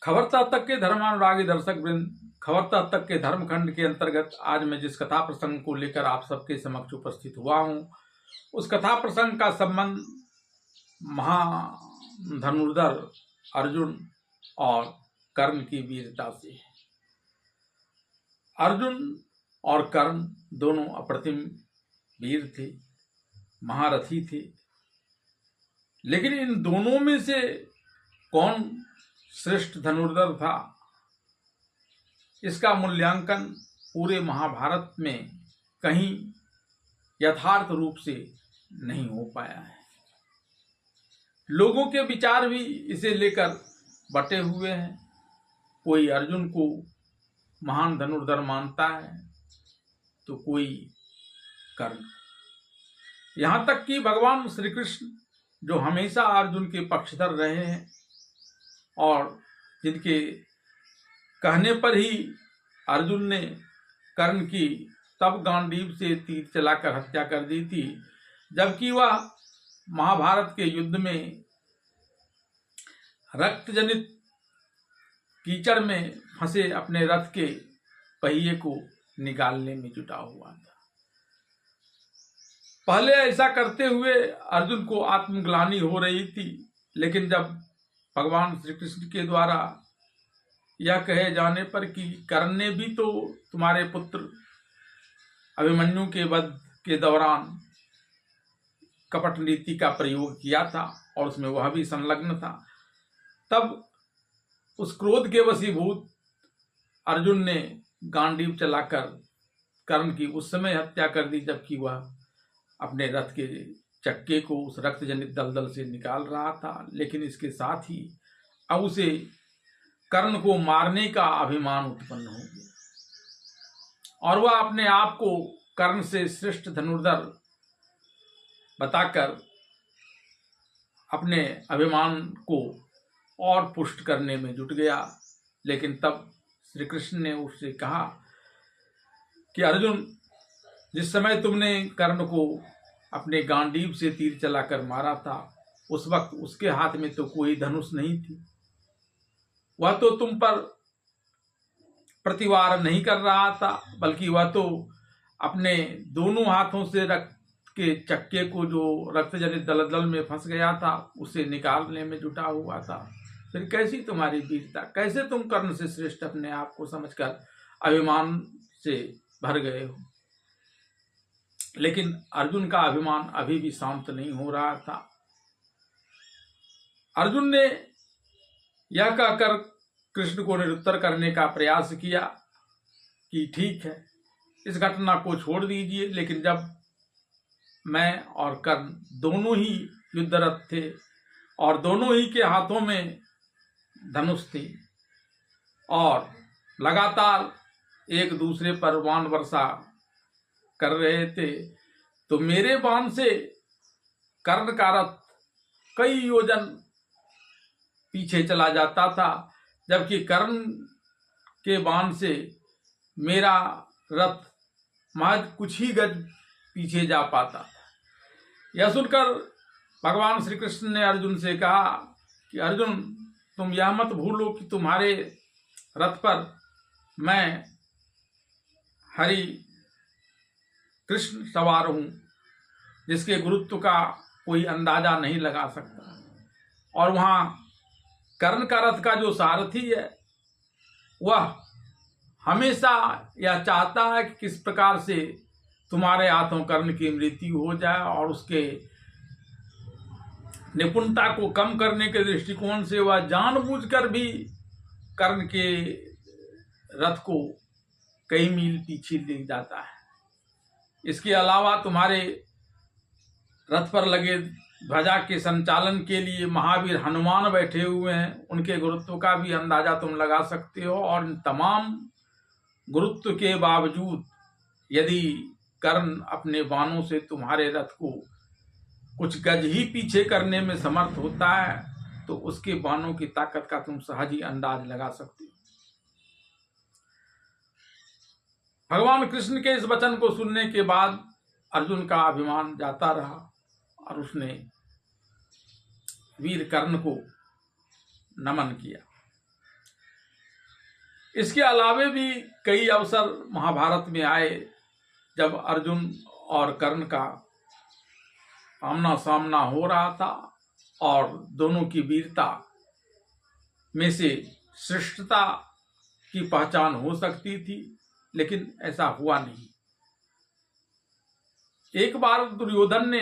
खबरता तक के धर्मानुरागी दर्शक वृंद, खबरता तक के धर्मखंड के अंतर्गत आज मैं जिस कथा प्रसंग को लेकर आप सबके समक्ष उपस्थित हुआ हूँ, उस कथा प्रसंग का संबंध महाधनुर्धर अर्जुन और कर्ण की वीरता से है। अर्जुन और कर्ण दोनों अप्रतिम वीर थे, महारथी थे, लेकिन इन दोनों में से कौन श्रेष्ठ धनुर्धर था, इसका मूल्यांकन पूरे महाभारत में कहीं यथार्थ रूप से नहीं हो पाया है। लोगों के विचार भी इसे लेकर बटे हुए हैं। कोई अर्जुन को महान धनुर्धर मानता है तो कोई कर्ण। यहाँ तक कि भगवान श्री कृष्ण, जो हमेशा अर्जुन के पक्षधर रहे हैं और जिनके कहने पर ही अर्जुन ने कर्ण की तब गांडीव से तीर चलाकर हत्या कर दी थी, जबकि वह महाभारत के युद्ध में रक्त जनित कीचड़ में फंसे अपने रथ के पहिए को निकालने में जुटा हुआ था। पहले ऐसा करते हुए अर्जुन को आत्मग्लानि हो रही थी, लेकिन जब भगवान श्री कृष्ण के द्वारा यह कहे जाने पर कि कर्ण ने भी तो तुम्हारे पुत्र अभिमन्यु के वध के दौरान कपट नीति का प्रयोग किया था और उसमें वह भी संलग्न था, तब उस क्रोध के वशीभूत अर्जुन ने गांडीव चलाकर कर्ण की उस समय हत्या कर दी, जबकि वह अपने रथ के चक्के को उस रक्त जनित दलदल से निकाल रहा था। लेकिन इसके साथ ही अब उसे कर्ण को मारने का अभिमान उत्पन्न हो गया और वह अपने आप को कर्ण से श्रेष्ठ धनुर्धर बताकर अपने अभिमान को और पुष्ट करने में जुट गया। लेकिन तब श्री कृष्ण ने उससे कहा कि अर्जुन, जिस समय तुमने कर्ण को अपने गांडीव से तीर चलाकर मारा था, उस वक्त उसके हाथ में तो कोई धनुष नहीं थी। वह तो तुम पर प्रतिवार नहीं कर रहा था, बल्कि वह तो अपने दोनों हाथों से रक्त के चक्के को, जो रक्त जनित दलदल में फंस गया था, उसे निकालने में जुटा हुआ था। फिर कैसी तुम्हारी वीरता, कैसे तुम कर्ण से श्रेष्ठ अपने आप को समझकर अभिमान से भर गए हो। लेकिन अर्जुन का अभिमान अभी भी शांत नहीं हो रहा था। अर्जुन ने यह कहकर कृष्ण को निरुत्तर करने का प्रयास किया कि ठीक है, इस घटना को छोड़ दीजिए, लेकिन जब मैं और कर्ण दोनों ही युद्धरत थे और दोनों ही के हाथों में धनुष थी और लगातार एक दूसरे पर बाण वर्षा कर रहे थे, तो मेरे बाण से कर्ण का रथ कई योजन पीछे चला जाता था, जबकि कर्ण के बाण से मेरा रथ महज कुछ ही गज पीछे जा पाता था। यह सुनकर भगवान श्री कृष्ण ने अर्जुन से कहा कि अर्जुन, तुम यह मत भूलो कि तुम्हारे रथ पर मैं हरि कृष्ण सवार हूँ, जिसके गुरुत्व का कोई अंदाजा नहीं लगा सकता। और वहाँ कर्ण का रथ का जो सारथी है, वह हमेशा यह चाहता है कि किस प्रकार से तुम्हारे हाथों कर्ण की मृत्यु हो जाए, और उसके निपुणता को कम करने के दृष्टिकोण से वह जानबूझकर भी कर्ण के रथ को कई मील पीछे ले जाता है। इसके अलावा तुम्हारे रथ पर लगे ध्वजा के संचालन के लिए महावीर हनुमान बैठे हुए हैं, उनके गुरुत्व का भी अंदाजा तुम लगा सकते हो। और इन तमाम गुरुत्व के बावजूद यदि कर्ण अपने बाणों से तुम्हारे रथ को कुछ गज ही पीछे करने में समर्थ होता है, तो उसके बाणों की ताकत का तुम सहज ही अंदाज लगा सकते हो। भगवान कृष्ण के इस वचन को सुनने के बाद अर्जुन का अभिमान जाता रहा और उसने वीर कर्ण को नमन किया। इसके अलावे भी कई अवसर महाभारत में आए जब अर्जुन और कर्ण का आमना सामना हो रहा था और दोनों की वीरता में से श्रेष्ठता की पहचान हो सकती थी, लेकिन ऐसा हुआ नहीं। एक बार दुर्योधन ने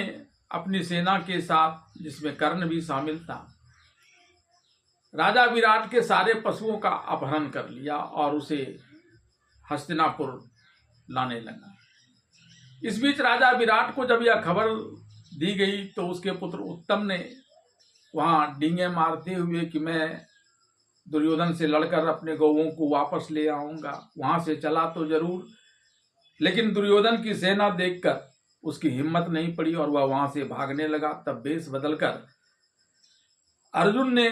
अपनी सेना के साथ, जिसमें कर्ण भी शामिल था, राजा विराट के सारे पशुओं का अपहरण कर लिया और उसे हस्तिनापुर लाने लगा। इस बीच राजा विराट को जब यह खबर दी गई तो उसके पुत्र उत्तम ने वहां डींगे मारते हुए कि मैं दुर्योधन से लड़कर अपने गौओं को वापस ले आऊंगा, वहां से चला तो जरूर, लेकिन दुर्योधन की सेना देखकर उसकी हिम्मत नहीं पड़ी और वह वहां से भागने लगा। तब वेश बदलकर अर्जुन ने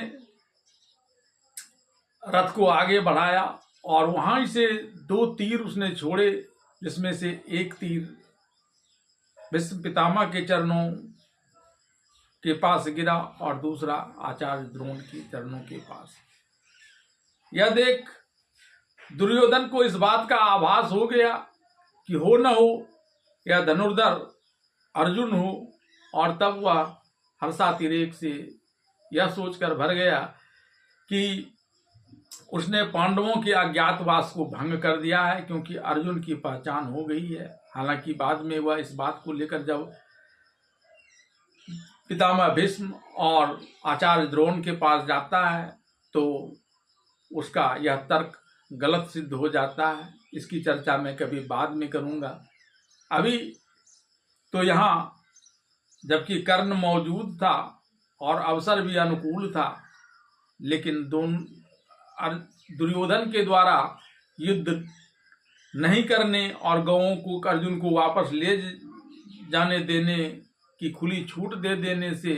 रथ को आगे बढ़ाया और वहां से 2 तीर उसने छोड़े, जिसमें से एक तीर भीष्म पितामह के चरणों के पास गिरा और दूसरा आचार्य द्रोण के चरणों के पास। यह देख दुर्योधन को इस बात का आभास हो गया कि हो न हो यह धनुर्धर अर्जुन हो, और तब वह हर्षातिरेक से यह सोचकर भर गया कि उसने पांडवों के अज्ञातवास को भंग कर दिया है, क्योंकि अर्जुन की पहचान हो गई है। हालांकि बाद में वह इस बात को लेकर जब पितामह भीष्म और आचार्य द्रोण के पास जाता है तो उसका यह तर्क गलत सिद्ध हो जाता है। इसकी चर्चा मैं कभी बाद में करूंगा। अभी तो यहाँ जबकि कर्ण मौजूद था और अवसर भी अनुकूल था, लेकिन दुर्योधन के द्वारा युद्ध नहीं करने और गौओं को अर्जुन को वापस ले जाने देने की खुली छूट दे देने से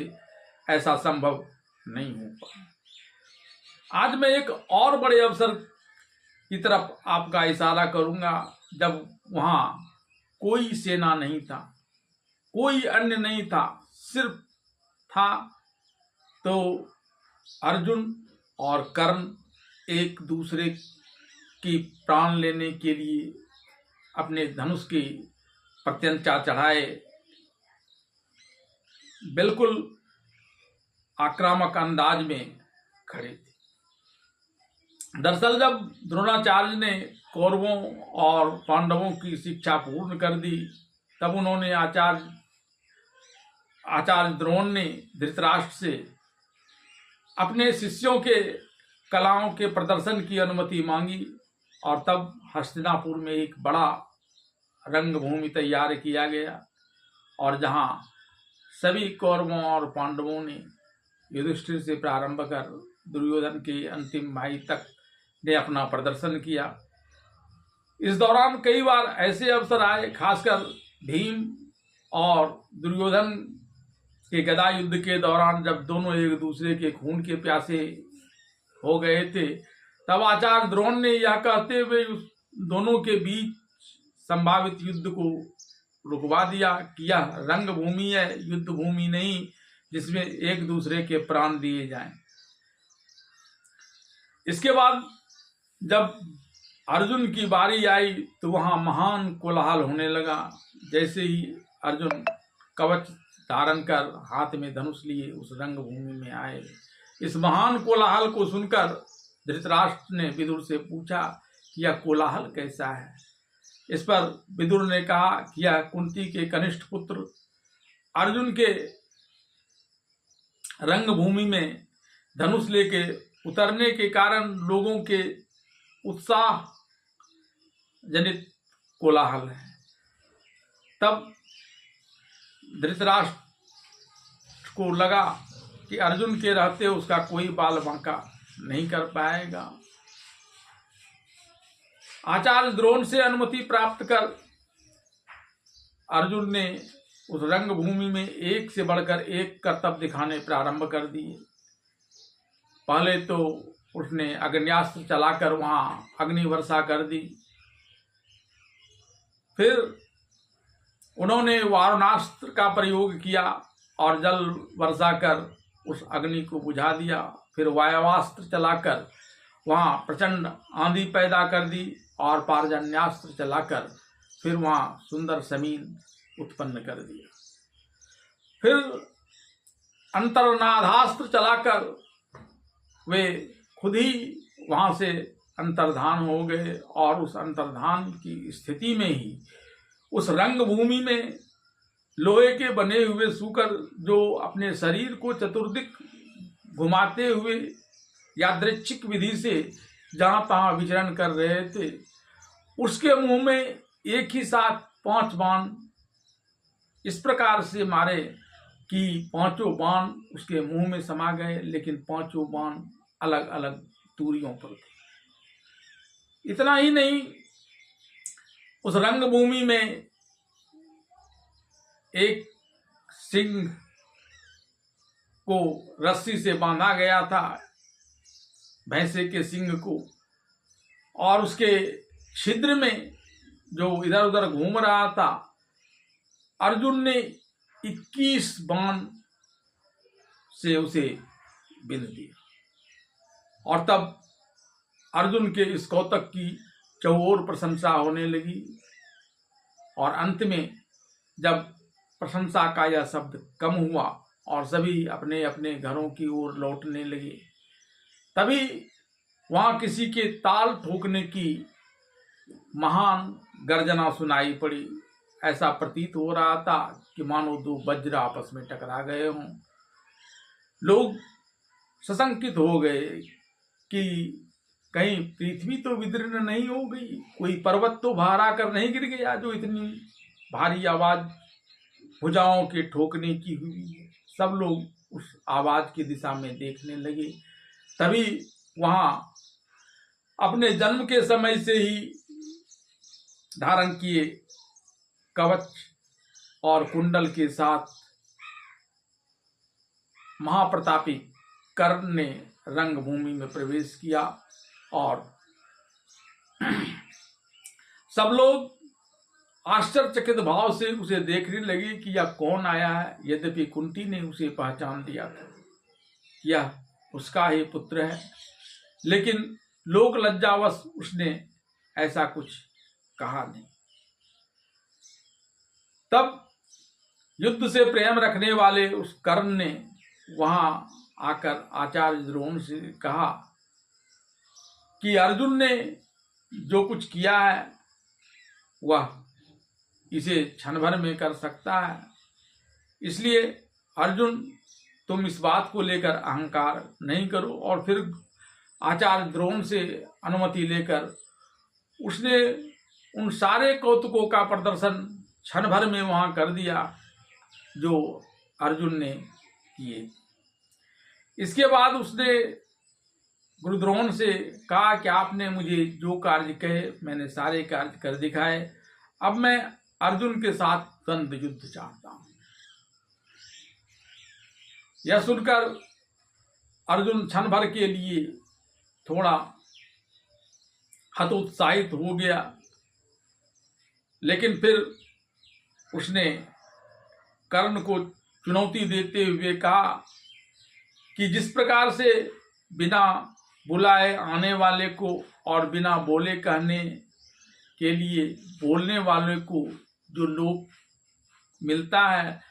ऐसा संभव नहीं हो पाया। आज मैं एक और बड़े अवसर की तरफ आपका इशारा करूंगा, जब वहां कोई सेना नहीं था, कोई अन्य नहीं था, सिर्फ था तो अर्जुन और कर्ण एक दूसरे की प्राण लेने के लिए अपने धनुष की प्रत्यंचा चढ़ाए बिल्कुल आक्रामक अंदाज में खड़े थे। दरअसल जब द्रोणाचार्य ने कौरवों और पांडवों की शिक्षा पूर्ण कर दी, तब उन्होंने आचार्य द्रोण ने धृतराष्ट्र से अपने शिष्यों के कलाओं के प्रदर्शन की अनुमति मांगी और तब हस्तिनापुर में एक बड़ा रंगभूमि तैयार किया गया और जहां सभी कौरवों और पांडवों ने युधिष्ठिर से प्रारंभ कर दुर्योधन के अंतिम भाई तक ने अपना प्रदर्शन किया। इस दौरान कई बार ऐसे अवसर आए, खासकर भीम और दुर्योधन के गदा युद्ध के दौरान, जब दोनों एक दूसरे के खून के प्यासे हो गए थे, तब आचार्य द्रोण ने यह कहते हुए उस दोनों के बीच संभावित युद्ध को रुकवा दिया कि यह रंगभूमि है, युद्ध भूमि नहीं जिसमें एक दूसरे के प्राण दिए जाएं। इसके बाद जब अर्जुन की बारी आई तो वहां महान कोलाहल होने लगा। जैसे ही अर्जुन कवच धारण कर हाथ में धनुष लिए उस रंगभूमि में आए, इस महान कोलाहल को सुनकर धृतराष्ट्र ने विदुर से पूछा कि यह कोलाहल कैसा है। इस पर विदुर ने कहा कि यह कुंती के कनिष्ठ पुत्र अर्जुन के रंगभूमि में धनुष लेके उतरने के कारण लोगों के उत्साह जनित कोलाहल है। तब धृतराष्ट्र को लगा कि अर्जुन के रहते उसका कोई बाल बांका नहीं कर पाएगा। आचार्य द्रोण से अनुमति प्राप्त कर अर्जुन ने उस रंगभूमि में एक से बढ़कर एक करतब दिखाने प्रारंभ कर दिए। पहले तो उसने अग्न्यास्त्र चलाकर वहां अग्नि वर्षा कर दी, फिर उन्होंने वारुणास्त्र का प्रयोग किया और जल वर्षा कर उस अग्नि को बुझा दिया, फिर वायवास्त्र चलाकर वहां प्रचंड आंधी पैदा कर दी और पारजन्यास्त्र चलाकर फिर वहां सुंदर जमीन उत्पन्न कर दिया। फिर अंतर्नादास्त्र चलाकर वे खुद ही वहां से अंतर्धान हो गए और उस अंतर्धान की स्थिति में ही उस रंगभूमि में लोहे के बने हुए सूकर जो अपने शरीर को चतुर्दिक घुमाते हुए यादृच्छिक विधि से जहां तहां विचरण कर रहे थे, उसके मुंह में एक ही साथ 5 बाण इस प्रकार से मारे कि 5 बाण उसके मुंह में समा गए, लेकिन 5 बाण अलग अलग दूरियों पर थे। इतना ही नहीं, उस रंगभूमि में एक सिंह को रस्सी से बांधा गया था, भैंसे के सिंग को, और उसके छिद्र में जो इधर उधर घूम रहा था, अर्जुन ने 21 बाण से उसे बिंद दिया। और तब अर्जुन के इस कौतक की चौओर प्रशंसा होने लगी, और अंत में जब प्रशंसा का यह शब्द कम हुआ और सभी अपने अपने घरों की ओर लौटने लगे, तभी वहां किसी के ताल ठोकने की महान गर्जना सुनाई पड़ी। ऐसा प्रतीत हो रहा था कि मानो 2 वज्र आपस में टकरा गए हों। लोग सशंकित हो गए कि कहीं पृथ्वी तो विदीर्ण नहीं हो गई, कोई पर्वत तो बाहर आकर नहीं गिर गया जो इतनी भारी आवाज भुजाओं के ठोकने की हुई है। सब लोग उस आवाज की दिशा में देखने लगे। तभी वहां अपने जन्म के समय से ही धारण किए कवच और कुंडल के साथ महाप्रतापी कर्ण ने रंगभूमि में प्रवेश किया, और सब लोग आश्चर्यचकित भाव से उसे देखने लगे कि यह कौन आया है। यद्यपि कुंती ने उसे पहचान लिया था, यह उसका ही पुत्र है, लेकिन लोक लज्जावश उसने ऐसा कुछ कहा नहीं। तब युद्ध से प्रेम रखने वाले उस कर्ण ने वहां आकर आचार्य द्रोण से कहा कि अर्जुन ने जो कुछ किया है वह इसे क्षण भर में कर सकता है, इसलिए अर्जुन तुम इस बात को लेकर अहंकार नहीं करो। और फिर आचार्य द्रोण से अनुमति लेकर उसने उन सारे कौतुकों का प्रदर्शन क्षण भर में वहां कर दिया जो अर्जुन ने किए। इसके बाद उसने गुरु द्रोण से कहा कि आपने मुझे जो कार्य कहे मैंने सारे कार्य कर दिखाए, अब मैं अर्जुन के साथ द्वंद्व युद्ध चाहता हूं। यह सुनकर अर्जुन क्षण भर के लिए थोड़ा हतोत्साहित हो गया, लेकिन फिर उसने कर्ण को चुनौती देते हुए कहा कि जिस प्रकार से बिना बुलाए आने वाले को और बिना बोले कहने के लिए बोलने वाले को जो लोक मिलता है,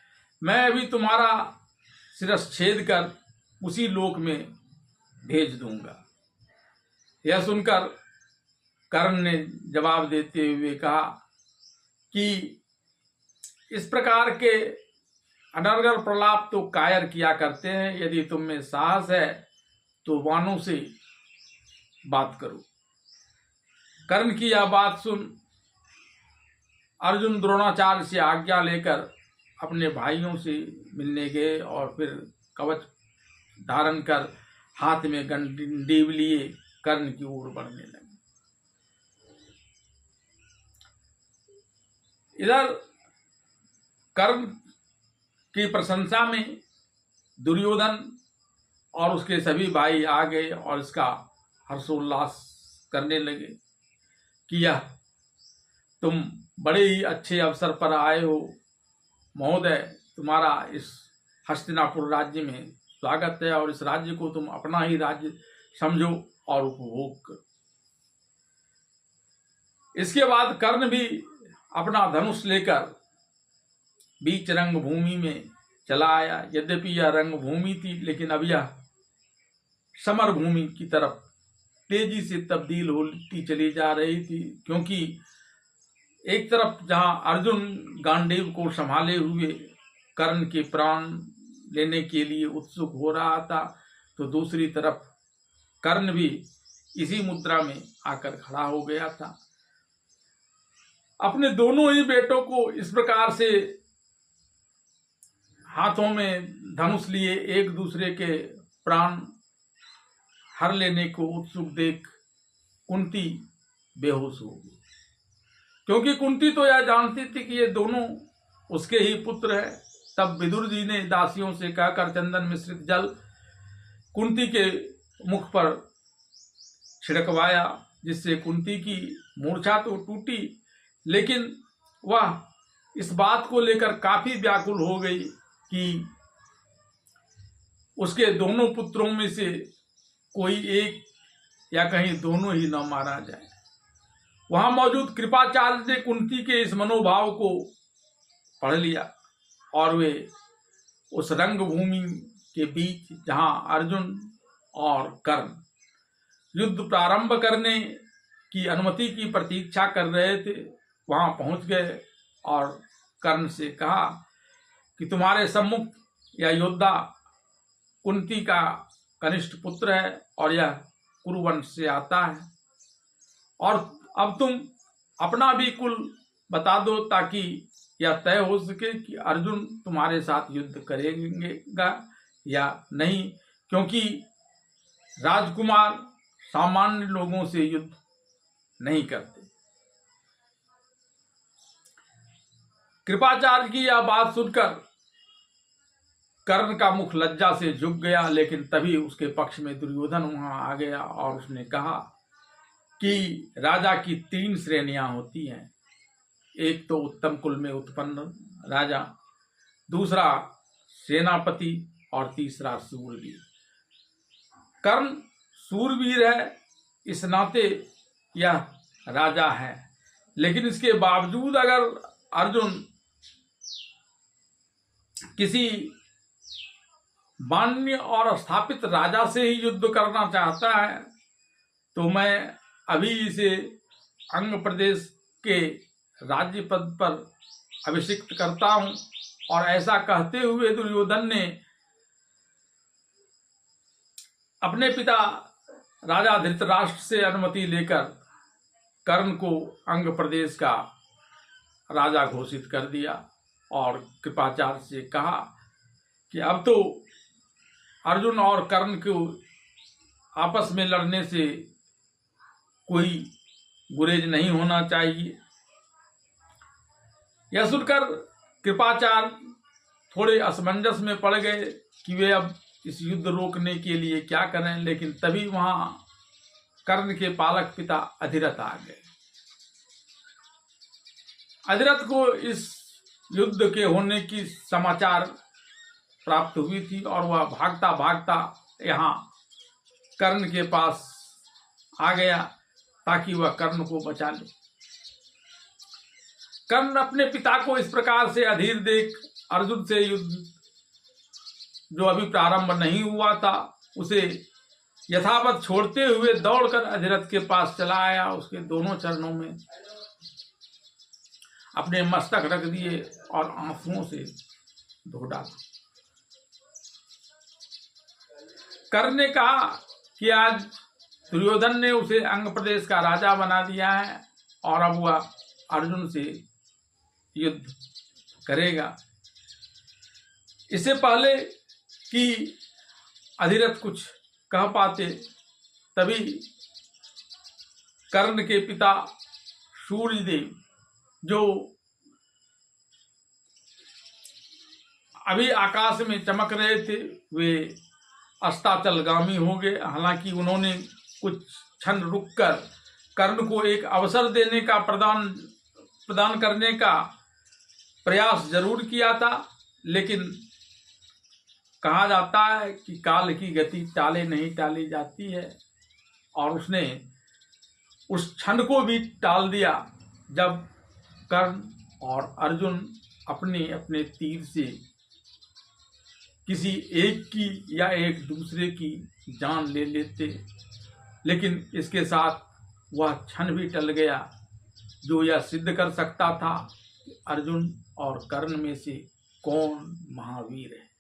मैं अभी तुम्हारा शिरच्छेद कर उसी लोक में भेज दूंगा। यह सुनकर कर्ण ने जवाब देते हुए कहा कि इस प्रकार के अनर्गल प्रलाप तो कायर किया करते हैं, यदि तुम में साहस है तो वानों से बात करो। कर्ण की यह बात सुन अर्जुन द्रोणाचार्य से आज्ञा लेकर अपने भाइयों से मिलने गए और फिर कवच धारण कर हाथ में गंडीव लिए कर्ण की ओर बढ़ने लगे। इधर कर्ण की प्रशंसा में दुर्योधन और उसके सभी भाई आ गए और इसका हर्षोल्लास करने लगे कि यह तुम बड़े ही अच्छे अवसर पर आए हो महोदय, तुम्हारा इस हस्तिनापुर राज्य में स्वागत है और इस राज्य को तुम अपना ही राज्य समझो और उपभोग करो। इसके बाद कर्ण भी अपना धनुष लेकर बीच रंगभूमि में चला आया। यद्यपि यह रंगभूमि थी, लेकिन अब यह समर भूमि की तरफ तेजी से तब्दील होती चली जा रही थी, क्योंकि एक तरफ जहां अर्जुन गांडीव को संभाले हुए कर्ण के प्राण लेने के लिए उत्सुक हो रहा था, तो दूसरी तरफ कर्ण भी इसी मुद्रा में आकर खड़ा हो गया था। अपने दोनों ही बेटों को इस प्रकार से हाथों में धनुष लिए एक दूसरे के प्राण हर लेने को उत्सुक देख कुंती बेहोश हो गई, क्योंकि कुंती तो यह जानती थी कि ये दोनों उसके ही पुत्र है। तब विदुर जी ने दासियों से कहकर चंदन मिश्रित जल कुंती के मुख पर छिड़कवाया, जिससे कुंती की मूर्छा तो टूटी, लेकिन वह इस बात को लेकर काफी व्याकुल हो गई कि उसके दोनों पुत्रों में से कोई एक या कहीं दोनों ही न मारा जाए। वहां मौजूद कृपाचार्य ने कुंती के इस मनोभाव को पढ़ लिया और वे उस रंगभूमि के बीच जहां अर्जुन और कर्ण युद्ध प्रारंभ करने की अनुमति की प्रतीक्षा कर रहे थे, वहां पहुंच गए और कर्ण से कहा कि तुम्हारे सम्मुख यह योद्धा कुंती का कनिष्ठ पुत्र है और यह कुरुवंश से आता है, और अब तुम अपना भी कुल बता दो ताकि यह तय हो सके कि अर्जुन तुम्हारे साथ युद्ध करेगा या नहीं, क्योंकि राजकुमार सामान्य लोगों से युद्ध नहीं करते। कृपाचार्य की यह बात सुनकर कर्ण का मुख लज्जा से झुक गया, लेकिन तभी उसके पक्ष में दुर्योधन वहां आ गया और उसने कहा कि राजा की 3 श्रेणियां होती हैं। एक तो उत्तम कुल में उत्पन्न राजा, दूसरा सेनापति और तीसरा सूरवीर। कर्ण सूरवीर है, इस नाते यह राजा है, लेकिन इसके बावजूद अगर अर्जुन किसी मान्य और स्थापित राजा से ही युद्ध करना चाहता है तो मैं अभी इसे अंग प्रदेश के राज्य पद पर अभिषिक्त करता हूं। और ऐसा कहते हुए दुर्योधन ने अपने पिता राजा धृतराष्ट्र से अनुमति लेकर कर्ण को अंग प्रदेश का राजा घोषित कर दिया और कृपाचार्य से कहा कि अब तो अर्जुन और कर्ण को आपस में लड़ने से कोई गुरेज नहीं होना चाहिए। यह सुनकर कृपाचार्य थोड़े असमंजस में पड़ गए कि वे अब इस युद्ध रोकने के लिए क्या करें, लेकिन तभी वहां कर्ण के पालक पिता अधिरथ आ गए। अधिरथ को इस युद्ध के होने की समाचार प्राप्त हुई थी और वह भागता भागता यहाँ कर्ण के पास आ गया ताकि वह कर्ण को बचा ले। कर्ण अपने पिता को इस प्रकार से अधीर देख अर्जुन से युद्ध जो अभी प्रारंभ नहीं हुआ था उसे यथावत छोड़ते हुए दौड़कर अधिरथ के पास चला आया। उसके दोनों चरणों में अपने मस्तक रख दिए और आंसुओं से धो डाला। कर्ण ने कहा कि आज दुर्योधन ने उसे अंग प्रदेश का राजा बना दिया है और अब वह अर्जुन से युद्ध करेगा। इससे पहले कि अधिरथ कुछ कह पाते तभी कर्ण के पिता सूर्यदेव जो अभी आकाश में चमक रहे थे वे अस्ताचलगामी हो गए। हालांकि उन्होंने कुछ क्षण रुककर कर्ण को एक अवसर देने का प्रदान करने का प्रयास जरूर किया था, लेकिन कहा जाता है कि काल की गति टाले नहीं टाली जाती है, और उसने उस क्षण को भी टाल दिया जब कर्ण और अर्जुन अपने अपने तीर से किसी एक की या एक दूसरे की जान ले लेते, लेकिन इसके साथ वह क्षण भी टल गया जो यह सिद्ध कर सकता था कि अर्जुन और कर्ण में से कौन महावीर है।